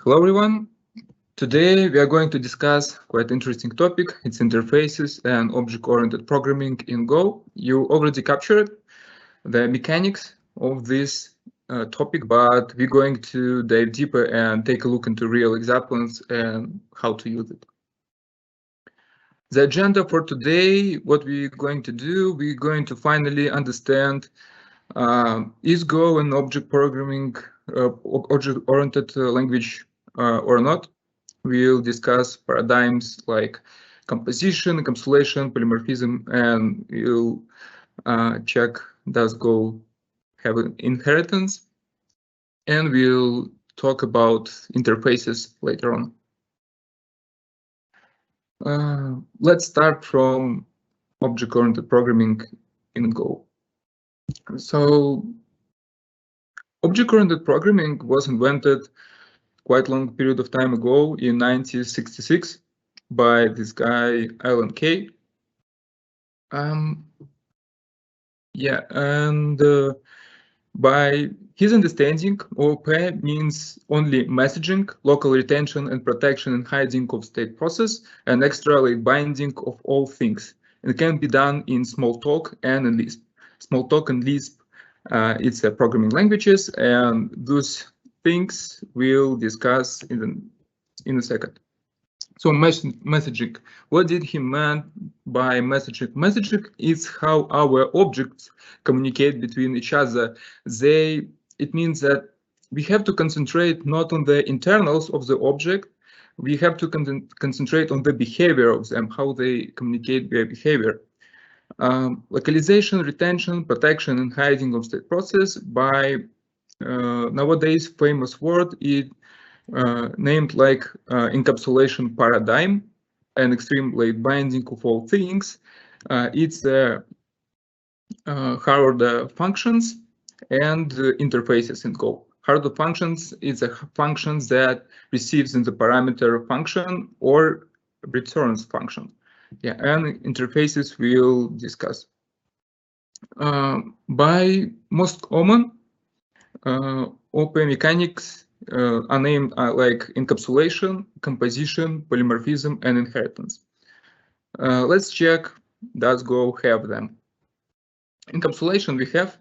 Hello everyone. Today we are going to discuss quite interesting topic. It's interfaces and object-oriented programming in Go. You already captured the mechanics of this topic, but we're going to dive deeper and take a look into real examples and how to use it. The agenda for today, what we're going to do, we're going to finally understand is Go an object programming, object-oriented language or not. We'll discuss paradigms like composition, encapsulation, polymorphism, and we'll check does Go have an inheritance, and we'll talk about interfaces later on. Let's start from object-oriented programming in Go. So object-oriented programming was invented quite a long period of time ago in 1966 by this guy Alan Kay. Yeah, and by his understanding, OOP means only messaging, local retention and protection and hiding of state process, and extra late binding of all things. It can be done in Smalltalk and in Lisp. Smalltalk and Lisp, it's programming languages, and those things we'll discuss in a second. So messaging, what did he mean by messaging? Messaging is how our objects communicate between each other. It means that we have to concentrate not on the internals of the object, we have to concentrate on the behavior of them, how they communicate their behavior. Localization, retention, protection, and hiding of state process by nowadays famous word is named like encapsulation paradigm and extreme late binding of all things. It's hardware functions and interfaces in Go. Hardware functions is a function that receives in the parameter function or returns function. Yeah, and interfaces we'll discuss. By most common, OP mechanics are named like encapsulation, composition, polymorphism, and inheritance. Let's check, does Go have them? Encapsulation we have,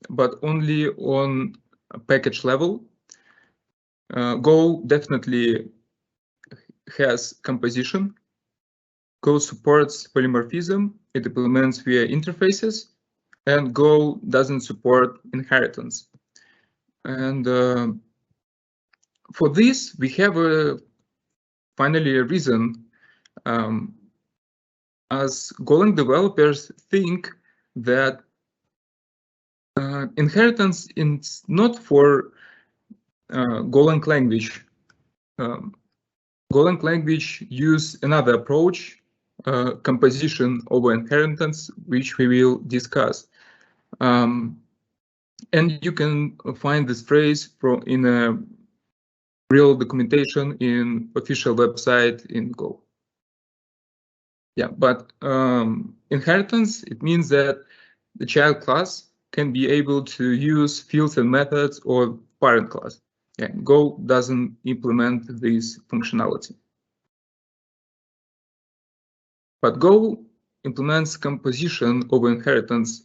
but only on a package level. Go definitely has composition. Go supports polymorphism, it implements via interfaces, and Go doesn't support inheritance. And for this, we have finally a reason. As Golang developers think that inheritance is not for Golang language. Golang language use another approach, composition over inheritance, which we will discuss. And you can find this phrase in a real documentation in official website in Go. Yeah, but inheritance, it means that the child class can be able to use fields and methods of parent class. Yeah, Go doesn't implement this functionality. But Go implements composition over inheritance.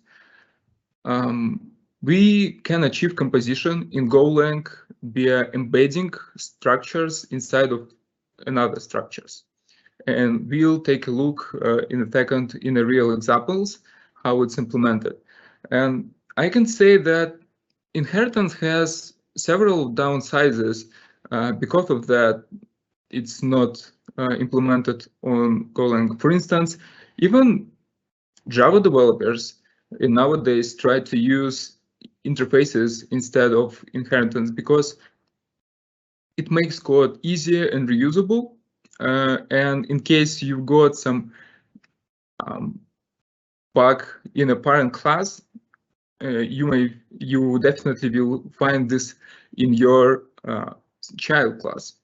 We can achieve composition in Golang via embedding structures inside of another structures. And we'll take a look in a second in the real examples, how it's implemented. And I can say that inheritance has several downsides. Because of that, it's not implemented on Golang. For instance, even Java developers nowadays try to use interfaces instead of inheritance because it makes code easier and reusable. And in case you've got some bug in a parent class, you definitely will find this in your child class.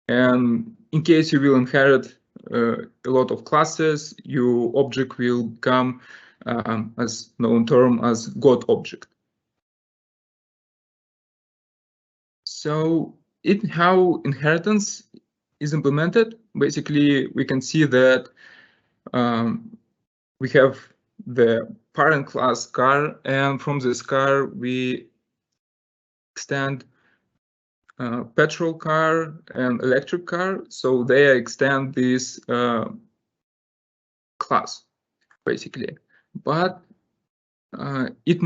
And in case you will inherit a lot of classes, your object will become as known term as God object. So how inheritance is implemented. Basically, we can see that we have the parent class car, and from this car we extend petrol car and electric car, so they extend this class basically. But it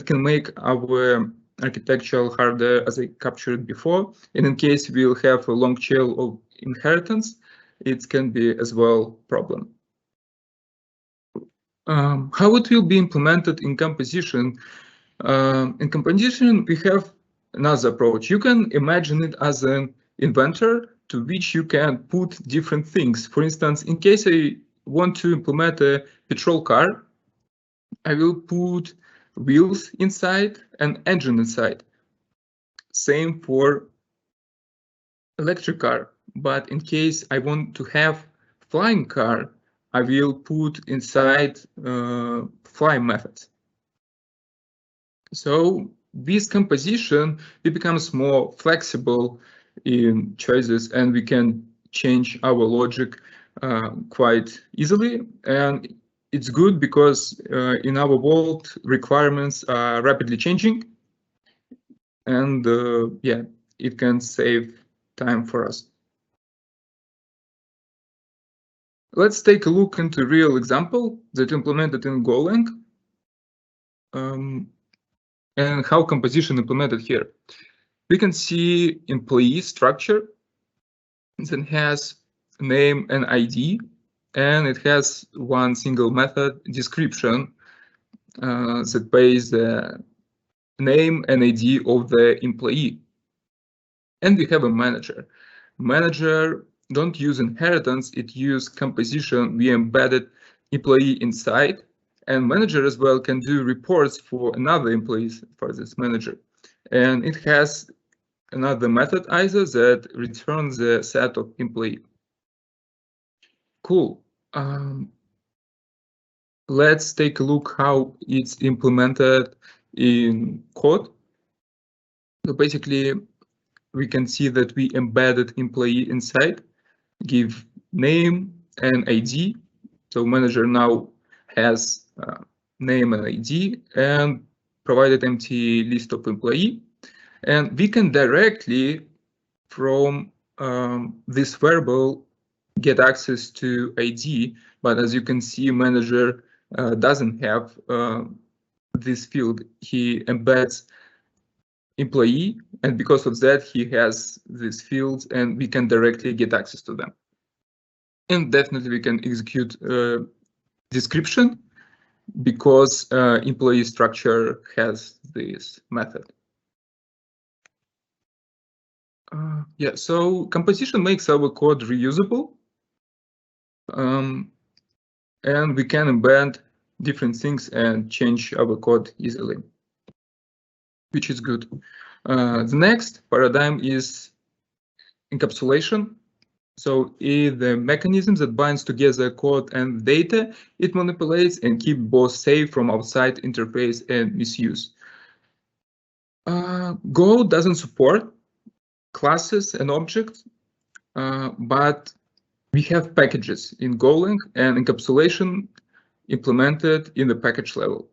can make our architecture harder, as I captured before, and in case we'll have a long tail of inheritance, it can be as well problem. How it will be implemented in composition? In composition, we have another approach. You can imagine it as an inventor to which you can put different things. For instance, in case I want to implement a petrol car, I will put wheels inside and engine inside. Same for electric car. But in case I want to have flying car, I will put inside fly method. So with composition, it becomes more flexible in choices, and we can change our logic quite easily. And it's good because in our world, requirements are rapidly changing, and yeah, it can save time for us. Let's take a look into a real example that implemented in Golang. And how composition implemented here. We can see employee structure that has name and ID, and it has one single method description that pays the name and ID of the employee. And we have a manager. Manager don't use inheritance, it use composition. We embedded employee inside, and manager as well can do reports for another employees for this manager. And it has another method either that returns the set of employee. Cool. Let's take a look how it's implemented in code. So basically, we can see that we embedded employee inside, give name and ID. So manager now has name and ID, and provided empty list of employee. And we can directly from this variable get access to ID, but as you can see, manager doesn't have this field. He embeds employee, and because of that, he has these fields, and we can directly get access to them. And definitely we can execute description because employee structure has this method. Yeah, so composition makes our code reusable, and we can embed different things and change our code easily, which is good. The next paradigm is encapsulation. So the mechanism that binds together code and data, it manipulates and keeps both safe from outside interface and misuse. Go doesn't support classes and objects, but we have packages in Golang and encapsulation implemented in the package level.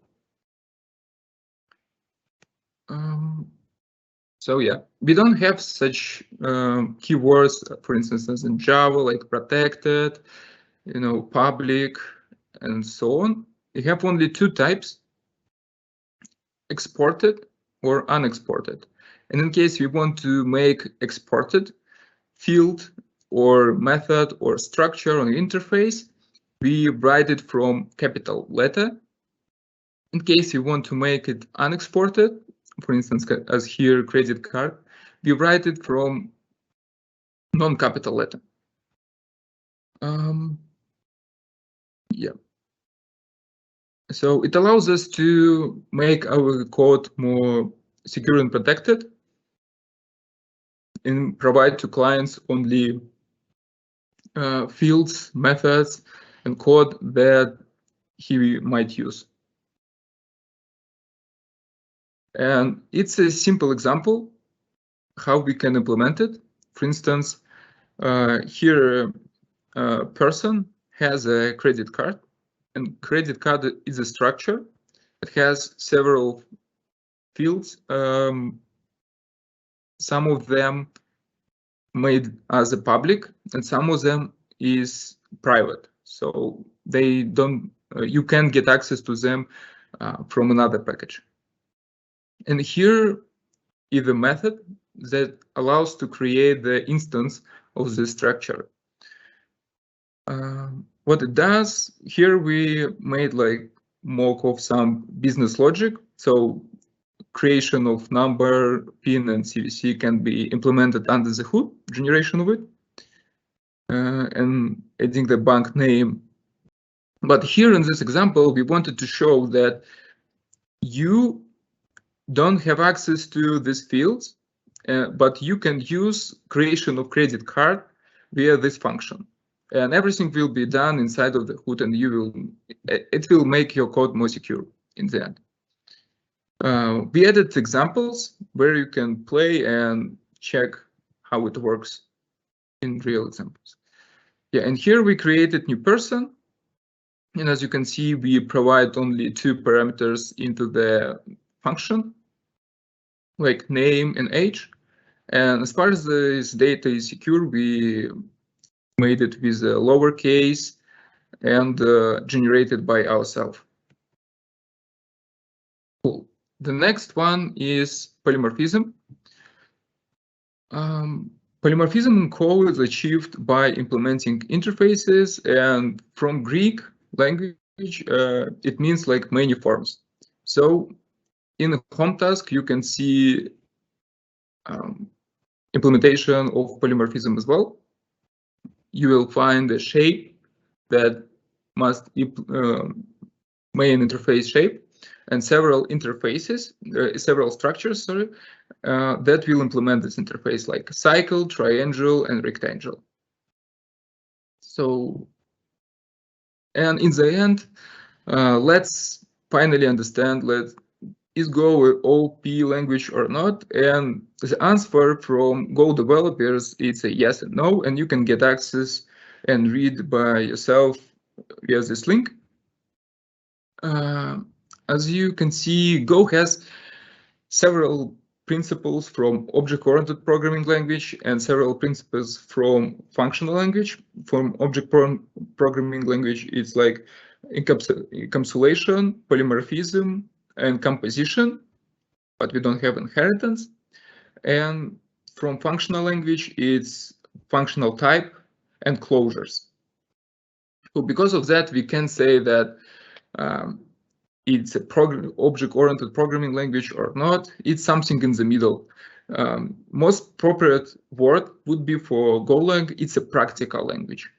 So yeah, we don't have such keywords, for instance, as in Java, like protected, public, and so on. We have only two types, exported or unexported. And in case we want to make exported field or method or structure on the interface, we write it from capital letter. In case you want to make it unexported, for instance, as here, credit card, we write it from non-capital letter. Yeah. So it allows us to make our code more secure and protected, and provide to clients only fields, methods, and code that he might use. And it's a simple example how we can implement it. For instance, here a person has a credit card, and credit card is a structure. It has several fields. Some of them made as a public, and some of them is private. So they don't. You can get access to them from another package. And here is a method that allows to create the instance of the structure. What it does, here we made like mock of some business logic. So creation of number, PIN, and CVC can be implemented under the hood, generation of it, and adding the bank name. But here in this example, we wanted to show that you don't have access to these fields, but you can use creation of credit card via this function. And everything will be done inside of the hood, and it will make your code more secure in the end. We added examples where you can play and check how it works in real examples. Yeah, and here we created new person. And as you can see, we provide only 2 parameters into the function, like name and age. And as far as this data is secure, we made it with a lowercase and generated by ourselves. Cool. The next one is polymorphism. Polymorphism in code is achieved by implementing interfaces, and from Greek language, it means like many forms. So in the home task, you can see implementation of polymorphism as well. You will find a shape that must main interface shape, and several interfaces, several structures, sorry, that will implement this interface, like cycle, triangle, and rectangle. So, and in the end, let's finally understand, is Go an OP language or not? And the answer from Go developers is a yes and no, and you can get access and read by yourself via this link. As you can see, Go has several principles from object-oriented programming language and several principles from functional language. From object programming language, it's like encapsulation, polymorphism, and composition, but we don't have inheritance. And from functional language, it's functional type and closures. So because of that, we can say that it's a object-oriented programming language or not. It's something in the middle. Most appropriate word would be for Golang, it's a practical language.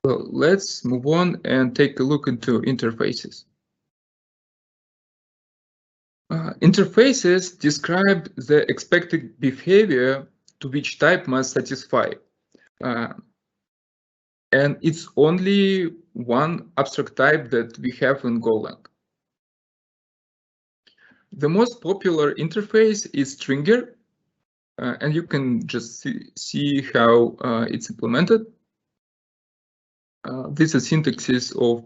So let's move on and take a look into interfaces. Interfaces describe the expected behavior to which type must satisfy. And it's only one abstract type that we have in Golang. The most popular interface is stringer, and you can just see how it's implemented. This is syntaxis of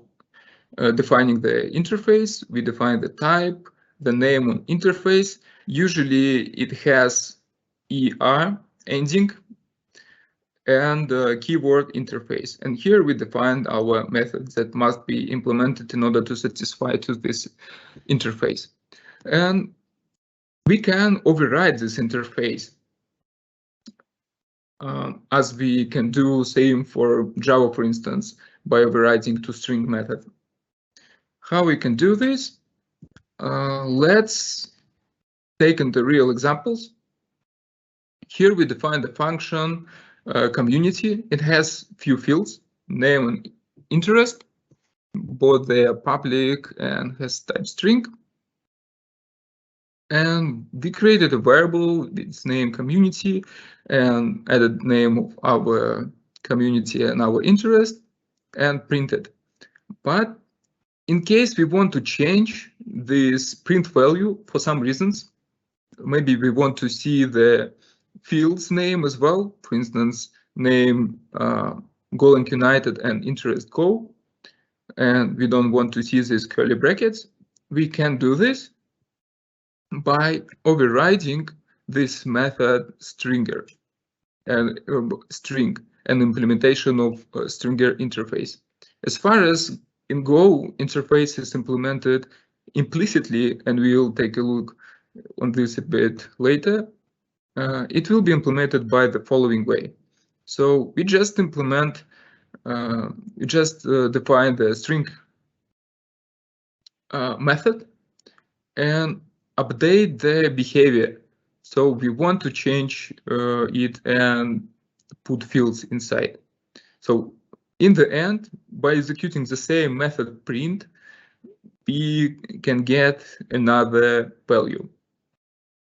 defining the interface. We define the type, the name on interface. Usually it has ER ending and keyword interface. And here we defined our methods that must be implemented in order to satisfy to this interface. And we can override this interface as we can do same for Java, for instance, by overriding toString method. How we can do this? Let's take into real examples. Here we define the function community. It has few fields, name and interest. Both they are public and has type string. And we created a variable, its name community, and added name of our community and our interest, and printed. But In case we want to change this print value for some reasons, maybe we want to see the field's name as well, for instance, name Golang United and interest Go, and we don't want to see these curly brackets, we can do this by overriding this method stringer and string and implementation of stringer interface. As far as in Go interface is implemented implicitly, and we'll take a look on this a bit later, it will be implemented by the following way. So we just implement, we just define the string method and update the behavior. So we want to change it and put fields inside. So in the end, by executing the same method print, we can get another value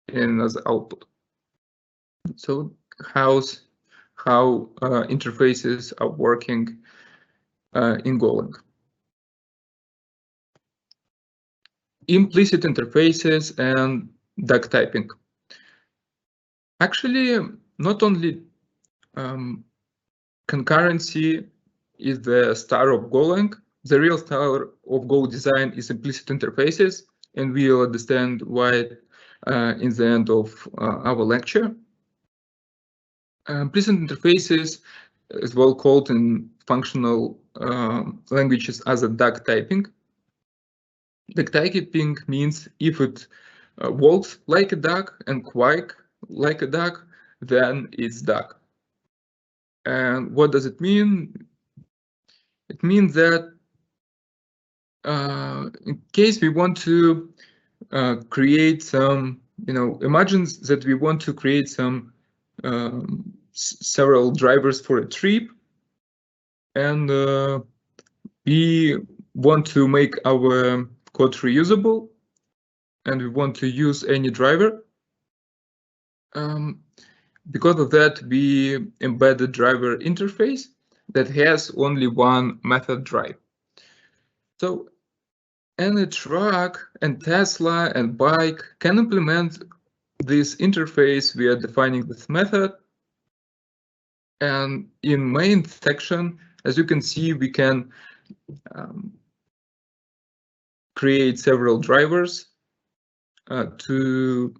in as output. So how interfaces are working in Golang. Implicit interfaces and duck typing. Actually, not only concurrency is the star of Golang, the real star of Go design is implicit interfaces, and we'll understand why in the end of our lecture. Implicit interfaces, as well called in functional languages as a duck typing. Duck typing means if it walks like a duck and quack like a duck, then it's duck. And what does it mean? It means that in case we want to create some, imagine that we want to create some several drivers for a trip, and we want to make our code reusable, and we want to use any driver. Because of that, we embed a driver interface that has only one method drive. So any truck and Tesla and bike can implement this interface via defining this method. And in main section, as you can see, we can create several drivers to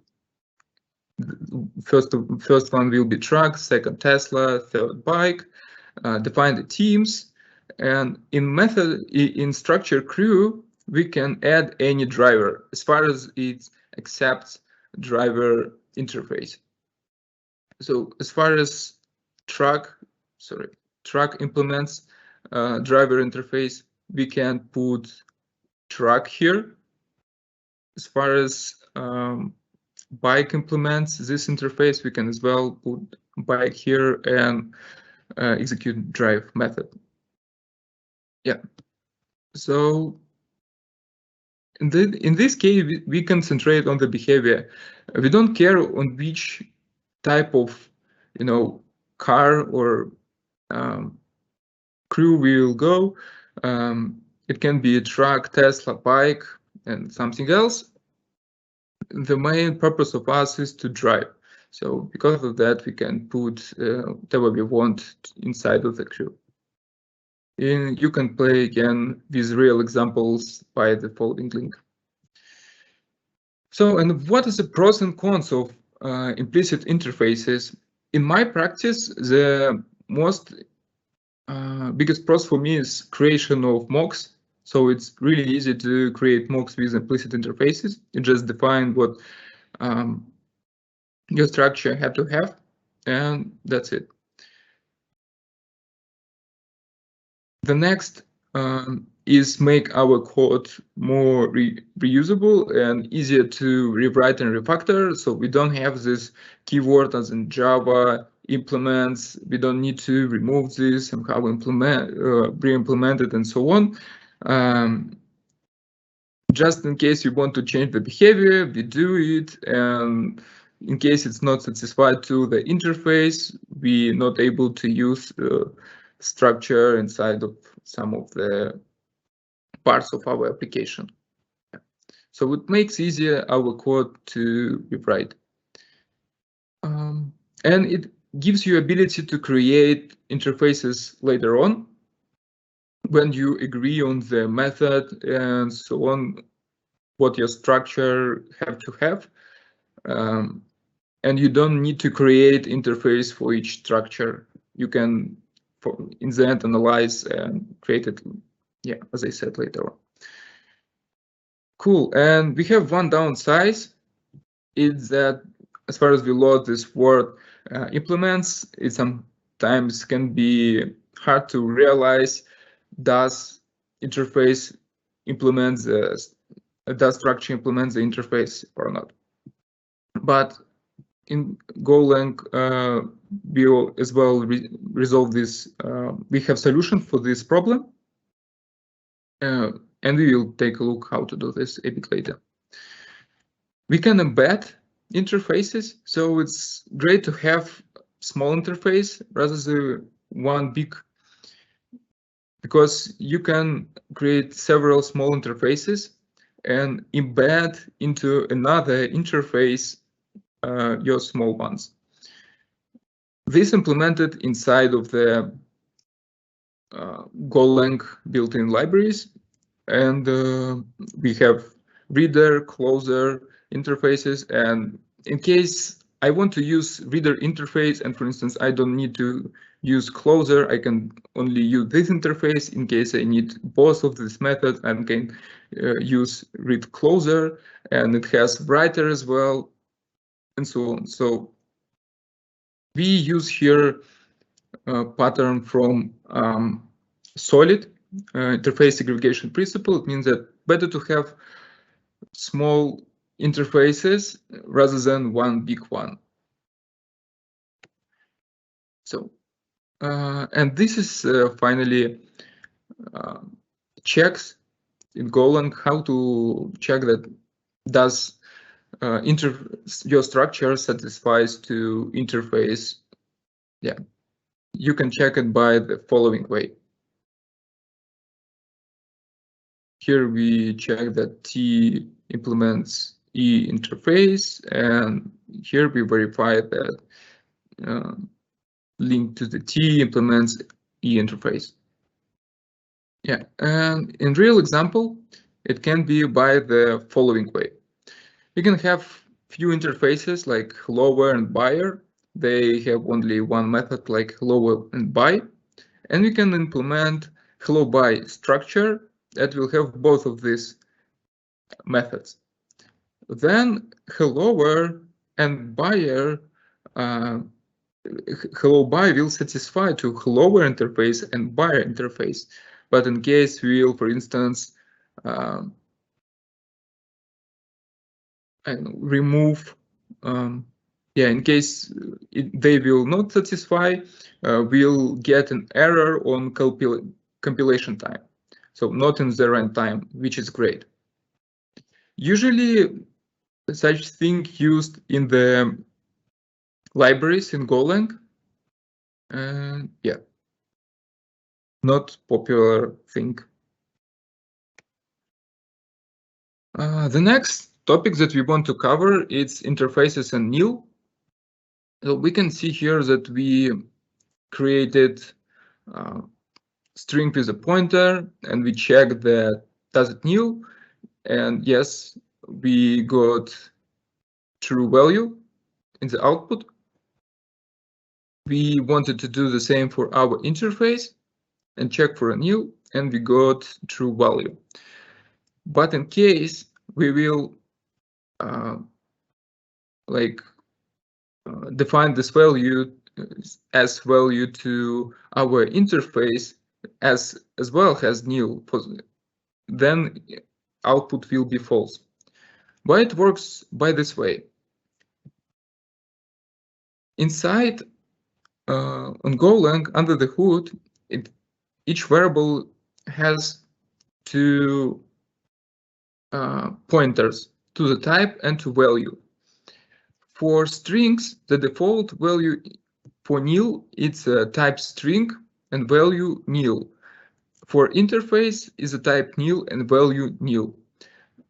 first one will be truck, second Tesla, third bike, define the teams, and in structure crew we can add any driver as far as it accepts driver interface. So as far as truck implements driver interface, we can put truck here. As far as bike implements this interface, we can as well put bike here and execute drive method. Yeah. So in this case, we concentrate on the behavior. We don't care on which type of, car or crew we will go. It can be a truck, Tesla, bike, and something else. The main purpose of us is to drive. So because of that, we can put whatever we want inside of the crew. And you can play again with real examples by the following link. So, and what is the pros and cons of implicit interfaces? In my practice, the most biggest pros for me is creation of mocks. So it's really easy to create mocks with implicit interfaces. You just define what your structure had to have, and that's it. The next is make our code more reusable and easier to rewrite and refactor. So we don't have this keyword as in Java implements. We don't need to remove this and how re-implement it and so on. Just in case you want to change the behavior, we do it. And in case it's not satisfied to the interface, we're not able to use structure inside of some of the parts of our application. So it makes easier our code to rewrite. And it gives you ability to create interfaces later on when you agree on the method and so on, what your structure have to have. And you don't need to create interface for each structure. You can, in the end, analyze and create it, yeah, as I said later on. Cool, and we have one downside. It's that as far as we load this word implements, it sometimes can be hard to realize does interface implement does structure implement the interface or not. But in Golang, we will as well resolve this. We have solution for this problem, and we will take a look how to do this a bit later. We can embed interfaces, so it's great to have small interface rather than one big, because you can create several small interfaces and embed into another interface your small ones. This implemented inside of the Golang built-in libraries, and we have reader, closer interfaces, and in case I want to use reader interface, and for instance, I don't need to use closer, I can only use this interface. In case I need both of these methods, I can use read closer, and it has writer as well, and so on. So we use here a pattern from solid interface segregation principle. It means that better to have small interfaces rather than one big one. So, and this is finally checks in Golang, how to check that does your structure satisfies to interface. Yeah, you can check it by the following way. Here we check that T implements E interface, and here we verify that link to the T implements E interface. Yeah, and in real example, it can be by the following way. You can have few interfaces like lower and buyer. They have only one method like lower and buy, and we can implement hello buy structure that will have both of these methods. Then helloer and buyer, hello buy will satisfy to helloer interface and buyer interface. But in case we'll, for instance, and remove, in case they will not satisfy, we'll get an error on compilation time. So not in the runtime, which is great. Usually such thing used in the libraries in Golang. Yeah, not popular thing. The next topic that we want to cover is interfaces and nil. So we can see here that we created string with a pointer, and we check that does it nil, and yes, we got true value in the output. We wanted to do the same for our interface and check for a nil, and we got true value. But in case we will define this value as value to our interface as well as nil, then output will be false. Why it works by this way? Inside on Golang, under the hood, each variable has two pointers to the type and to value. For strings, the default value for nil it's a type string and value nil. for interface is a type nil and value nil.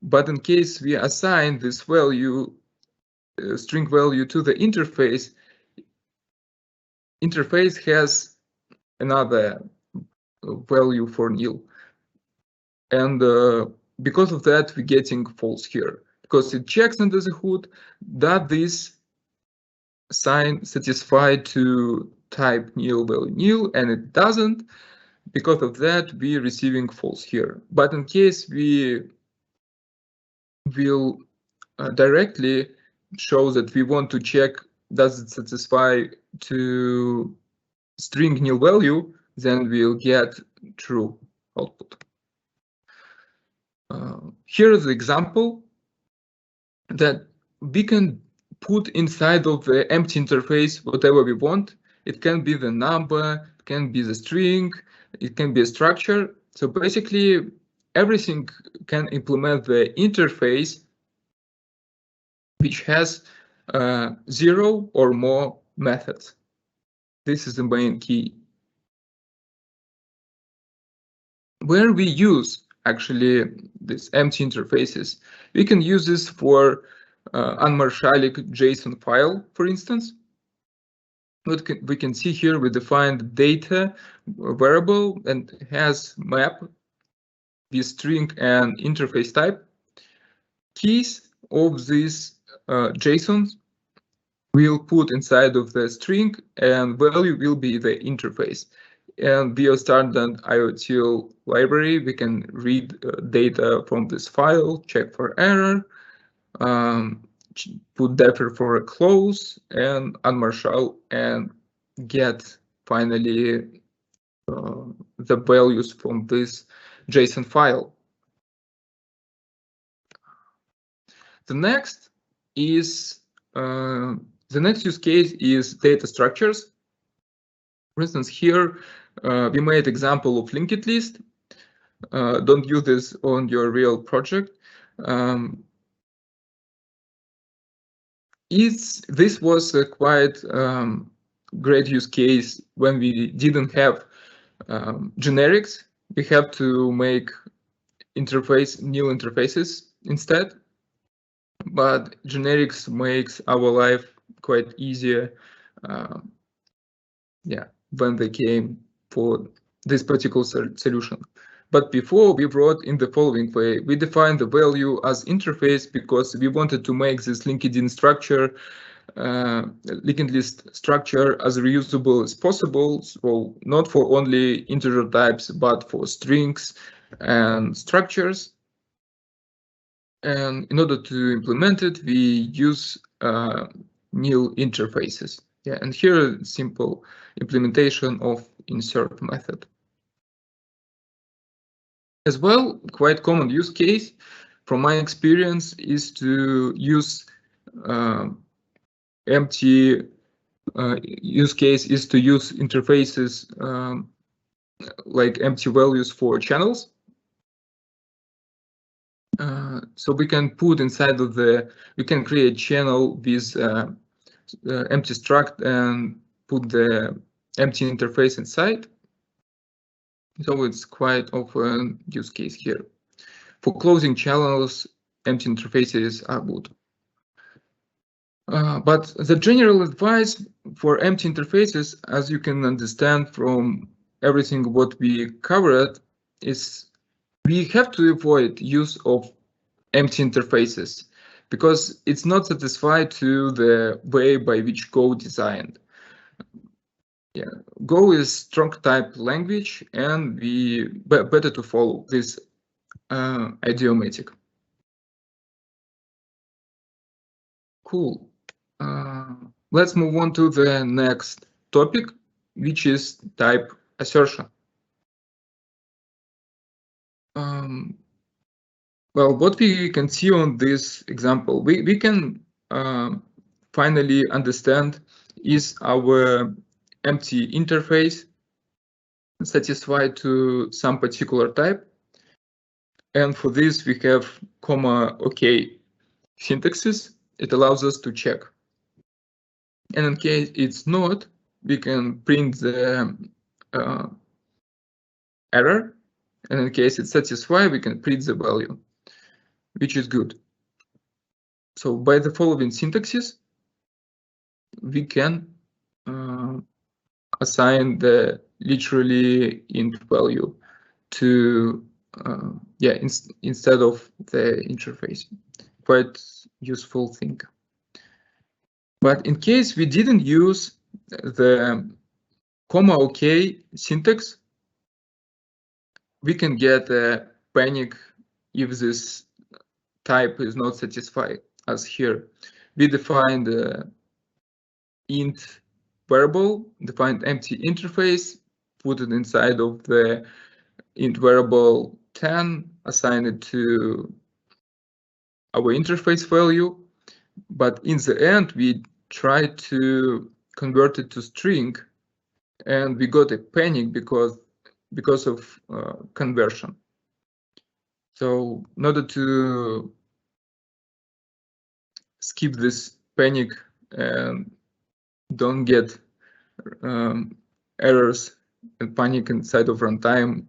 But in case we assign this value, string value to the interface has another value for nil. And because of that, we're getting false here, because it checks under the hood that this sign satisfy to type nil value nil, and it doesn't. Because of that, we're receiving false here. But in case we will directly show that we want to check does it satisfy to string nil value, then we'll get true output. Here is the example that we can put inside of the empty interface whatever we want. It can be the number, it can be the string, it can be a structure. So basically, everything can implement the interface which has 0 or more methods. This is the main key. Where we use actually these empty interfaces, we can use this for unmarshalic JSON file, for instance. What we can see here, we defined data variable and has map with string and interface type. Keys of this JSON we'll put inside of the string, and value will be the interface. And via standard IoTL library, we can read data from this file, check for error, put defer for a close, and unmarshal, and get finally the values from this JSON file. The next is the next use case is data structures. For instance, here we made example of linked list. Don't use this on your real project. This was a quite great use case when we didn't have generics. We have to make new interfaces instead. But generics makes our life quite easier. When they came for this particular solution. But before, we wrote in the following way. We defined the value as interface because we wanted to make this linked structure, linked list structure, as reusable as possible. So not for only integer types, but for strings and structures. And in order to implement it, we use nil interfaces. Yeah, and here a simple implementation of insert method. As well, quite common use case from my experience is to use empty use case is to use interfaces like empty values for channels. So we can put inside of we can create channel with empty struct and put the empty interface inside. So it's quite often use case here. For closing channels, empty interfaces are good. But the general advice for empty interfaces, as you can understand from everything what we covered, is we have to avoid use of empty interfaces because it's not satisfied to the way by which Go designed. Yeah, Go is strong type language, and we better to follow this idiomatic. Cool. Let's move on to the next topic, which is type assertion. Well, what we can see on this example, we can finally understand is our empty interface satisfied to some particular type. And for this, we have comma OK syntaxes. It allows us to check. And in case it's not, we can print the error And in case it's satisfied, we can print the value, which is good. So by the following syntaxes, we can assign the literally int value to instead of the interface. Quite useful thing. But in case we didn't use the comma OK syntax, we can get a panic if this type is not satisfied, as here. We defined the int variable, defined empty interface, put it inside of the int variable 10, assign it to our interface value, but in the end we tried to convert it to string, and we got a panic because of conversion. So in order to skip this panic and don't get errors and panic inside of runtime,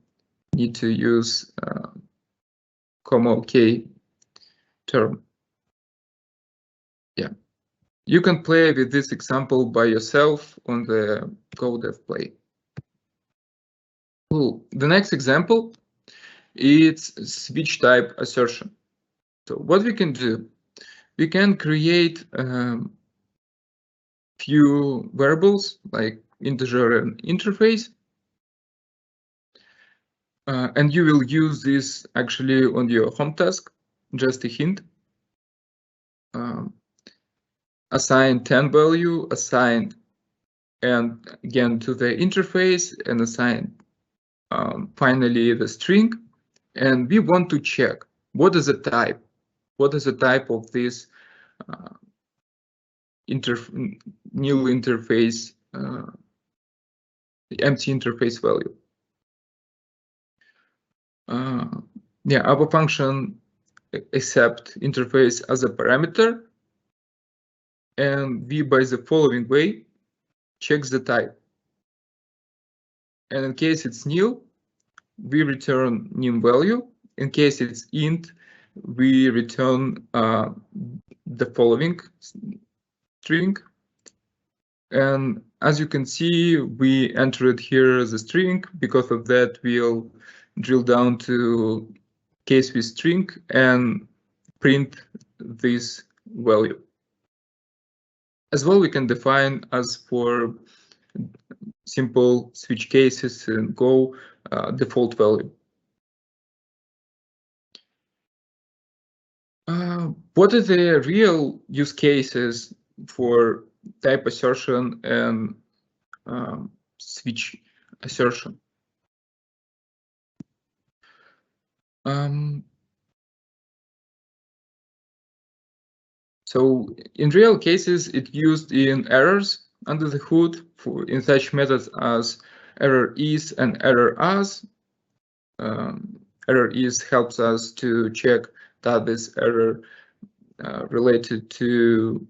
need to use comma OK term. Yeah, you can play with this example by yourself on the CodeDev Play. Cool. The next example is switch type assertion. So what we can do, we can create few variables like integer and interface, and you will use this actually on your home task. Just a hint. Assign 10 value, assign and again to the interface, and assign finally the string. And we want to check what is the type. What is the type of this new interface, the empty interface value. Our function accept interface as a parameter, and we by the following way checks the type. And in case it's nil, we return nil value. In case it's int, we return the following string. And as you can see, we entered here as a string. Because of that, we'll drill down to case with string and print this value. As well, we can define, as for simple switch cases in Go, default value. What are the real use cases for type assertion and switch assertion? So in real cases, it's used in errors under the hood in such methods as error is and error as. Error is helps us to check that this error related to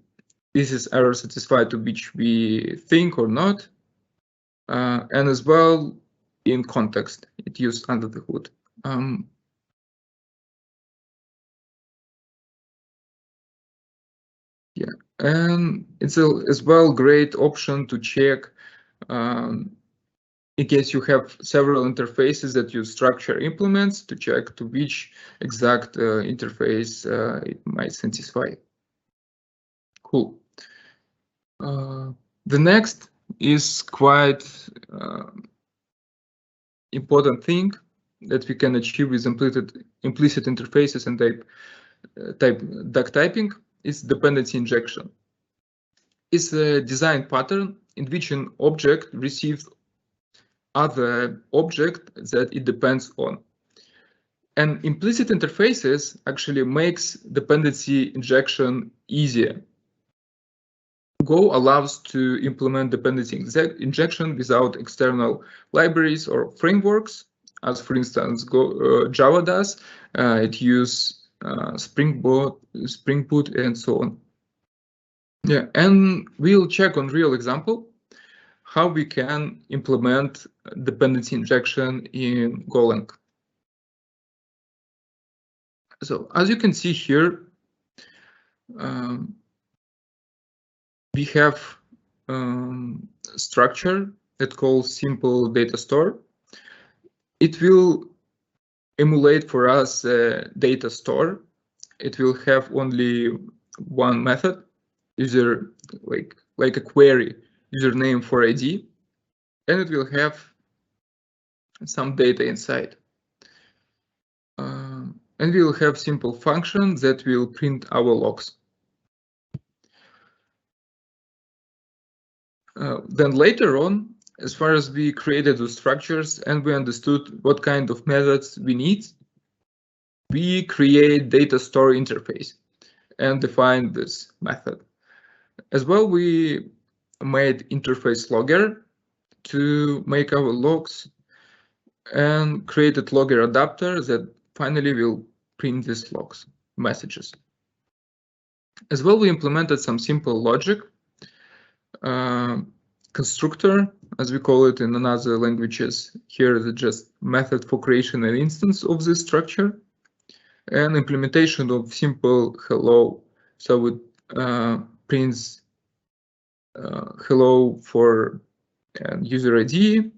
this is error satisfied to which we think or not, and as well in context it used under the hood. And it's as well great option to check in case you have several interfaces that you structure implements, to check to which exact interface it might satisfy. Cool. The next is quite important thing that we can achieve with implicit interfaces and duck typing is dependency injection. It's a design pattern in which an object receives other object that it depends on. And implicit interfaces actually makes dependency injection easier. Go allows to implement dependency injection without external libraries or frameworks, as for instance Java does. It uses Spring Boot, and so on. Yeah, and we'll check on real example how we can implement dependency injection in Golang. So as you can see here, we have structure that calls simple data store. It will emulate for us a data store. It will have only one method, user like a query, username for ID, and it will have some data inside. And we will have simple function that will print our logs. Then later on, as far as we created the structures and we understood what kind of methods we need, we create data store interface and define this method. As well, we made interface logger to make our logs and created logger adapter that finally will print these logs messages. As well, we implemented some simple logic, constructor, as we call it in another languages. Here is just method for creation an instance of this structure, and implementation of simple hello. So it prints hello for user ID,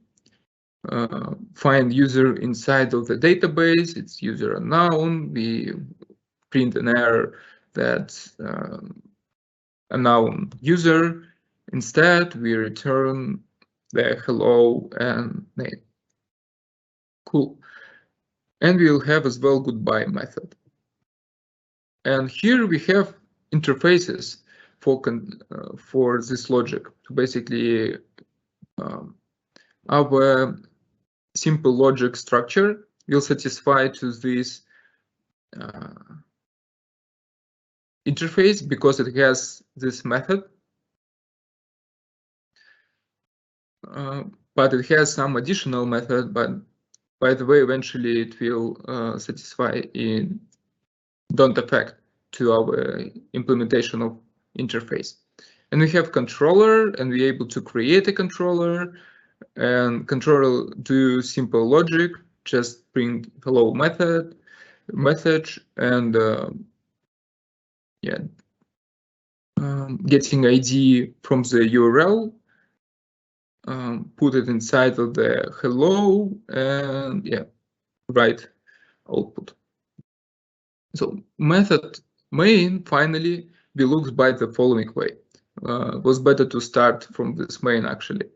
find user inside of the database, it's user unknown, we print an error that's unknown user. Instead, we return the hello and name. Cool. And we'll have as well goodbye method. And here we have interfaces for this logic. So basically, our simple logic structure will satisfy to this interface because it has this method. But it has some additional method, but by the way, eventually it will satisfy in don't affect to our implementation of interface. And we have controller, and we're able to create a controller, and controller do simple logic, just print hello message, and getting ID from the URL, put it inside of the hello, and write output. So method main finally be looked by the following way. Was better to start from this main actually,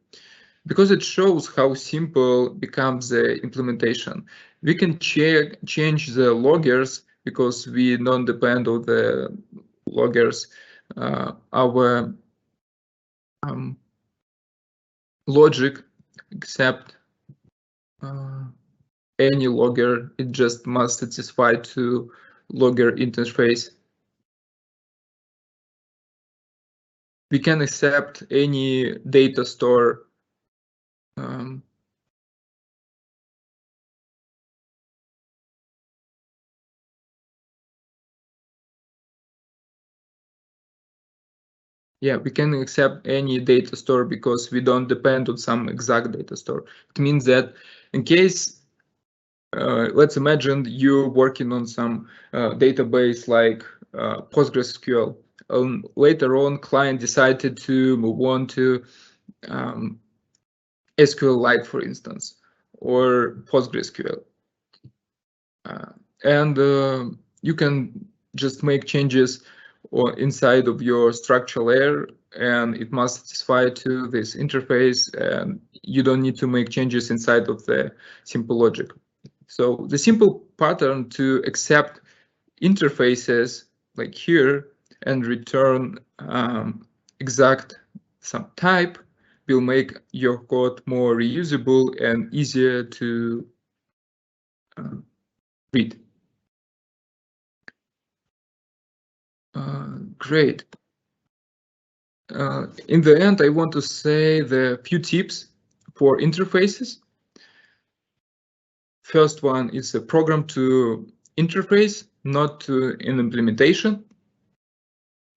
because it shows how simple becomes the implementation. We can change the loggers because we don't depend on the loggers. Our logic except any logger, it just must satisfy to logger interface. We can accept any data store we can accept any data store because we don't depend on some exact data store. It means that in case, let's imagine you're working on some database like PostgreSQL. Later on, client decided to move on to SQLite, for instance, or PostgreSQL. And you can just make changes or inside of your structural layer, and it must satisfy to this interface, and you don't need to make changes inside of the simple logic. So the simple pattern to accept interfaces like here and return exact some type will make your code more reusable and easier to read. Great. In the end, I want to say the few tips for interfaces. First one is a program to interface, not to an implementation.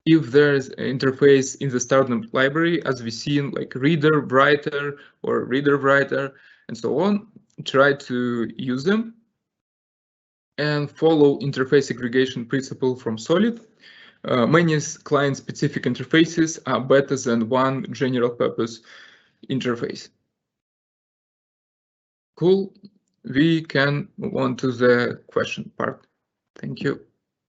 If there is an interface in the startup library, as we've seen, like reader, writer, or reader, writer, and so on, try to use them. and follow interface aggregation principle from Solid. Many client-specific interfaces are better than one general-purpose interface. Cool. We can move on to the question part. Thank you.